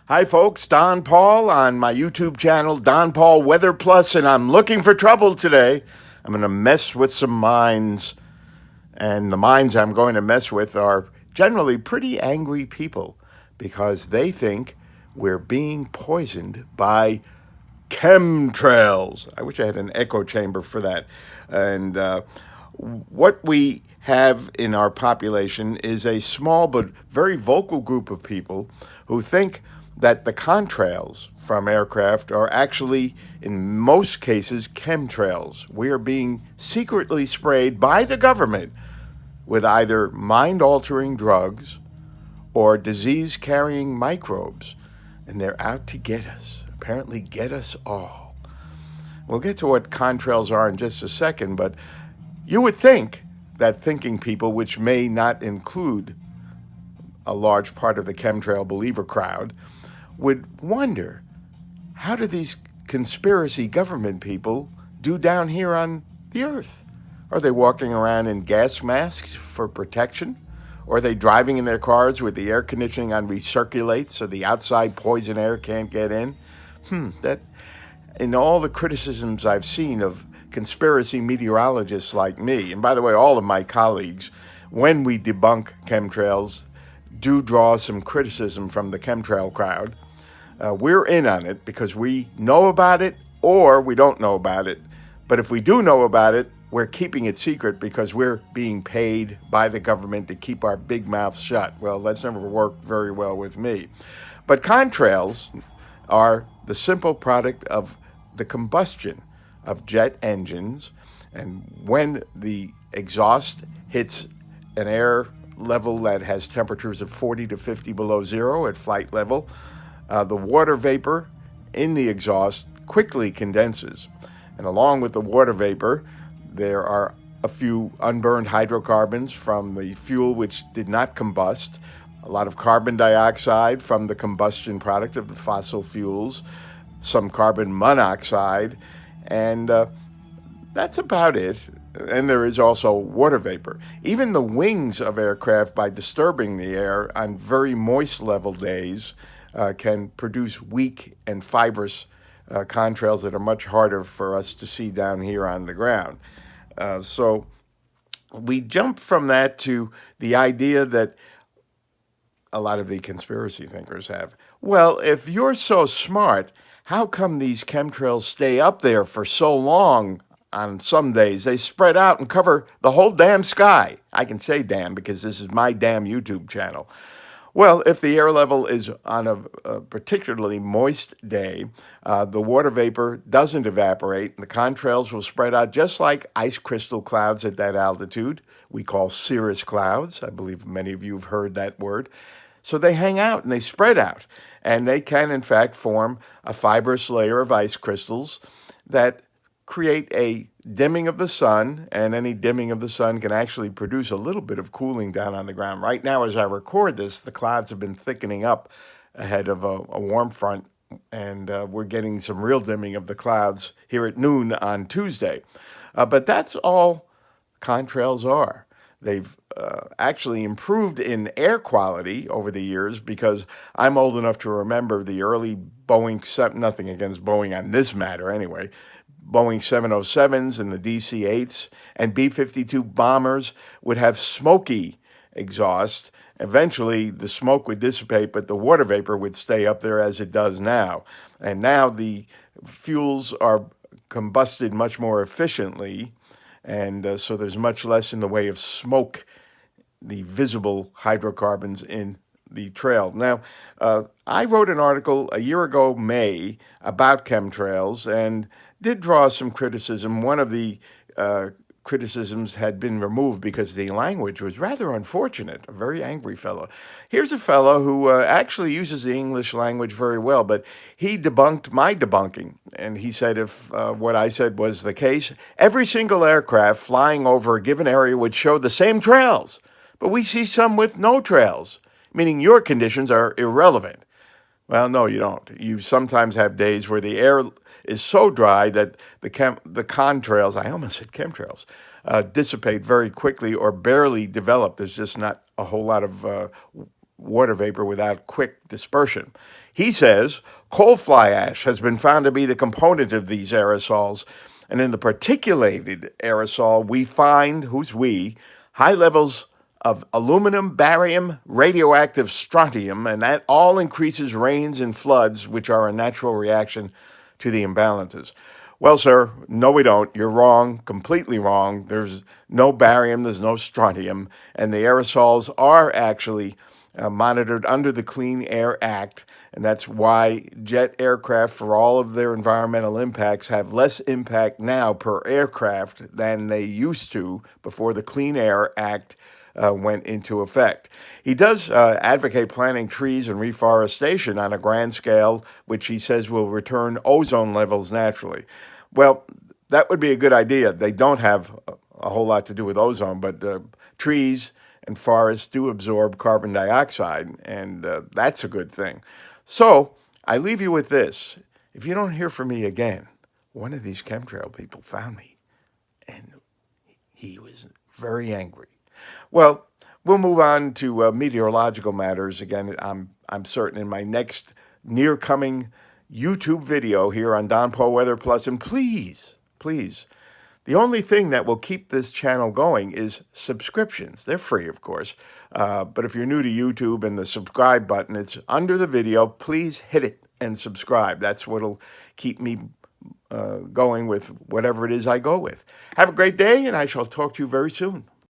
Hi, folks. Don Paul on my YouTube channel, Don Paul WeatherPLUS, and I'm looking for trouble today. I'm going to mess with some minds, and the minds I'm going to mess with are generally pretty angry people because they think we're being poisoned by CHEMtrails. I wish I had an echo chamber for that. And what we have in our population is a small but very vocal group of people who think that the contrails from aircraft are actually, in most cases, chemtrails. We are being secretly sprayed by the government with either mind altering drugs or disease carrying microbes, and they're out to get us, apparently, get us all. We'll get to what contrails are in just a second, but you would think that thinking people, which may not include a large part of the chemtrail believer crowd, would wonder, how do these conspiracy government people do down here on the earth? Are they walking around in gas masks for protection? Or are they driving in their cars with the air conditioning on recirculate so the outside poison air can't get in? That, in all the criticisms I've seen of conspiracy meteorologists like me, and by the way, all of my colleagues, when we debunk chemtrails, do draw some criticism from the chemtrail crowd. We're in on it because we know about it or we don't know about it. But if we do know about it, we're keeping it secret because we're being paid by the government to keep our big mouths shut. Well, that's never worked very well with me. But contrails are the simple product of the combustion of jet engines. And when the exhaust hits an air level that has temperatures of 40 to 50 below zero at flight level, the water vapor in the exhaust quickly condenses. And along with the water vapor, there are a few unburned hydrocarbons from the fuel which did not combust, a lot of carbon dioxide from the combustion product of the fossil fuels, some carbon monoxide, and that's about it. And there is also water vapor. Even the wings of aircraft, by disturbing the air on very moist level days, can produce weak and fibrous contrails that are much harder for us to see down here on the ground. So we jump from that to the idea that a lot of the conspiracy thinkers have. Well, if you're so smart, how come these chemtrails stay up there for so long? On some days, they spread out and cover the whole damn sky. I can say damn because this is my damn YouTube channel. Well, if the air level is on a particularly moist day, the water vapor doesn't evaporate, and the contrails will spread out just like ice crystal clouds at that altitude. We call cirrus clouds. I believe many of you have heard that word. So they hang out and they spread out, and they can, in fact, form a fibrous layer of ice crystals that create a dimming of the sun, and any dimming of the sun can actually produce a little bit of cooling down on the ground. Right now, as I record this, the clouds have been thickening up ahead of a warm front, and we're getting some real dimming of the clouds here at noon on Tuesday. But that's all contrails are. They've actually improved in air quality over the years because I'm old enough to remember the early Boeing, nothing against Boeing on this matter anyway, Boeing 707s and the DC-8s and B-52 bombers would have smoky exhaust. Eventually, the smoke would dissipate, but the water vapor would stay up there as it does now. And now the fuels are combusted much more efficiently, and so there's much less in the way of smoke, the visible hydrocarbons in the trail. Now, I wrote an article a year ago, May, about chemtrails, and did draw some criticism. One of the criticisms had been removed because the language was rather unfortunate, a very angry fellow. Here's a fellow who actually uses the English language very well, but he debunked my debunking. And he said if what I said was the case, every single aircraft flying over a given area would show the same trails. But we see some with no trails, meaning your conditions are irrelevant. Well, no, you don't. You sometimes have days where the air is so dry that the contrails, I almost said chemtrails, dissipate very quickly or barely develop. There's just not a whole lot of water vapor without quick dispersion. He says coal fly ash has been found to be the component of these aerosols, and in the particulated aerosol, we find, who's we, high levels of aluminum, barium, radioactive strontium, and that all increases rains and floods, which are a natural reaction to the imbalances. Well, sir, no, we don't. You're wrong, completely wrong. There's no barium, there's no strontium, and the aerosols are actually monitored under the Clean Air Act, and that's why jet aircraft, for all of their environmental impacts, have less impact now per aircraft than they used to before the Clean Air Act went into effect. He does advocate planting trees and reforestation on a grand scale, which he says will return ozone levels naturally. Well, that would be a good idea. They don't have a whole lot to do with ozone, but trees and forests do absorb carbon dioxide, and that's a good thing. So I leave you with this. If you don't hear from me again, one of these chemtrail people found me, and he was very angry. Well, we'll move on to meteorological matters. Again, I'm certain in my next near coming YouTube video here on Don Paul Weather Plus. And please, please, the only thing that will keep this channel going is subscriptions. They're free, of course. But if you're new to YouTube and the subscribe button, it's under the video. Please hit it and subscribe. That's what'll keep me going with whatever it is I go with. Have a great day, and I shall talk to you very soon.